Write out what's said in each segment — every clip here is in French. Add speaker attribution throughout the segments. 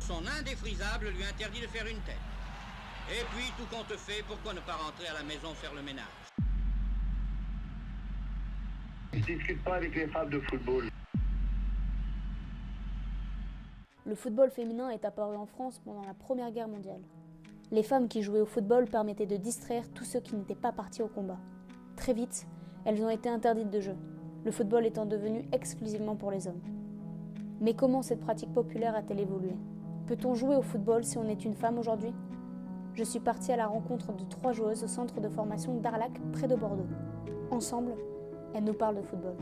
Speaker 1: Son indéfrisable lui interdit de faire une tête. Et puis, tout compte fait, pourquoi ne pas rentrer à la maison faire le ménage?
Speaker 2: Je ne discute pas avec les femmes de football.
Speaker 3: Le football féminin est apparu en France pendant la Première Guerre mondiale. Les femmes qui jouaient au football permettaient de distraire tous ceux qui n'étaient pas partis au combat. Très vite, elles ont été interdites de jeu, le football étant devenu exclusivement pour les hommes. Mais comment cette pratique populaire a-t-elle évolué? Peut-on jouer au football si on est une femme aujourd'hui? Je suis partie à la rencontre de 3 joueuses au centre de formation d'Arlac, près de Bordeaux. Ensemble, elles nous parlent de football.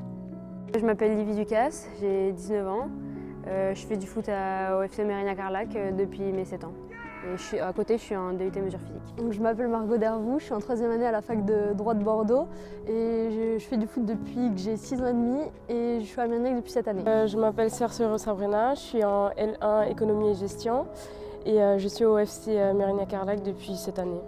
Speaker 4: Je m'appelle Livie Ducasse, j'ai 19 ans. Je fais du foot au FC Mérignac-Arlac depuis mes 7 ans. Et à côté, je suis en DUT mesure physique.
Speaker 5: Donc, je m'appelle Margot Dervoux, je suis en 3e année à la fac de droit de Bordeaux et je fais du foot depuis que j'ai 6 ans et demi et je suis à Mérignac depuis cette année.
Speaker 6: Je m'appelle Cercero Sabrina, je suis en L1 économie et gestion et je suis au FC Mérignac-Arlac depuis cette année.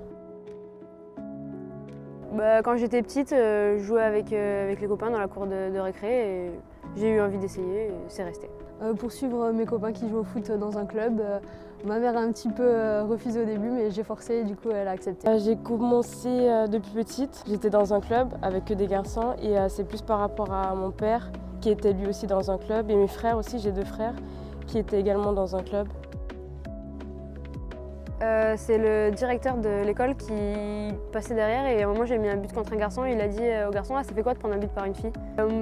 Speaker 4: Quand j'étais petite, je jouais avec les copains dans la cour de récré et j'ai eu envie d'essayer et c'est resté.
Speaker 5: Pour suivre mes copains qui jouent au foot dans un club, ma mère a un petit peu refusé au début mais j'ai forcé et du coup elle a accepté.
Speaker 6: J'ai commencé depuis petite, j'étais dans un club avec que des garçons et c'est plus par rapport à mon père qui était lui aussi dans un club et mes frères aussi, j'ai 2 frères qui étaient également dans un club.
Speaker 4: C'est le directeur de l'école qui passait derrière et à un moment j'ai mis un but contre un garçon et il a dit au garçon ça fait quoi de prendre un but par une fille?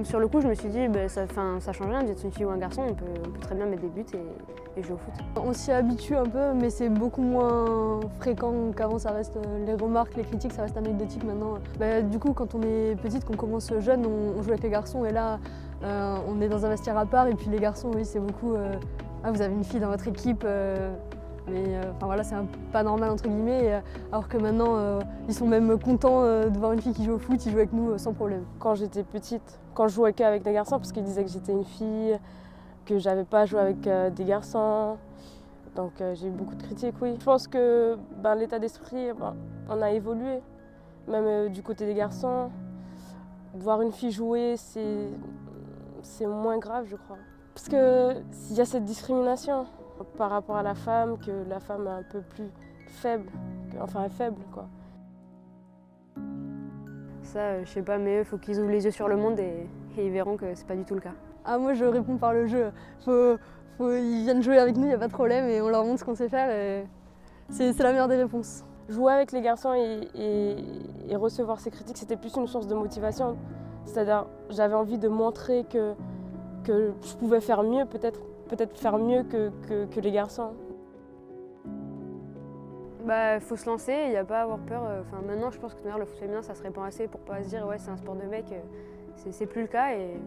Speaker 4: Sur le coup je me suis dit ça change rien d'être une fille ou un garçon, on peut très bien mettre des buts et jouer au foot.
Speaker 5: On s'y habitue un peu mais c'est beaucoup moins fréquent qu'avant, ça reste les remarques, les critiques, ça reste anecdotique maintenant. Du coup quand on est petite, qu'on commence jeune, on joue avec les garçons et là on est dans un vestiaire à part et puis les garçons oui c'est beaucoup ah vous avez une fille dans votre équipe. Mais voilà, c'est pas normal entre guillemets, alors que maintenant ils sont même contents de voir une fille qui joue au foot, ils jouent avec nous sans problème.
Speaker 6: Quand j'étais petite, quand je jouais qu'avec des garçons, parce qu'ils disaient que j'étais une fille, que j'avais pas joué avec des garçons, donc j'ai eu beaucoup de critiques, oui. Je pense que l'état d'esprit, on a évolué, même du côté des garçons. Voir une fille jouer, c'est moins grave, je crois. Parce qu'il y a cette discrimination par rapport à la femme, que la femme est un peu plus faible, est faible quoi.
Speaker 4: Ça, je sais pas, mais il faut qu'ils ouvrent les yeux sur le monde et ils verront que c'est pas du tout le cas.
Speaker 5: Ah moi je réponds par le jeu, ils viennent jouer avec nous, il n'y a pas de problème et on leur montre ce qu'on sait faire et c'est la meilleure des réponses.
Speaker 6: Jouer avec les garçons et recevoir ces critiques, c'était plus une source de motivation. C'est-à-dire j'avais envie de montrer que je pouvais faire mieux, peut-être faire mieux que les garçons.
Speaker 4: Faut se lancer, il n'y a pas à avoir peur. Maintenant, je pense que le foot féminin, ça se répand assez pour pas se dire ouais c'est un sport de mec. C'est plus le cas et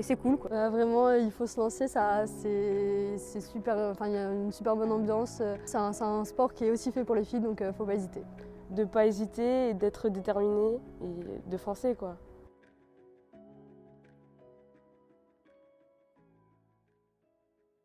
Speaker 4: c'est cool quoi.
Speaker 5: Vraiment, il faut se lancer, c'est super. Il y a une super bonne ambiance. C'est un sport qui est aussi fait pour les filles, donc faut pas hésiter.
Speaker 6: De pas hésiter et d'être déterminé et de foncer quoi.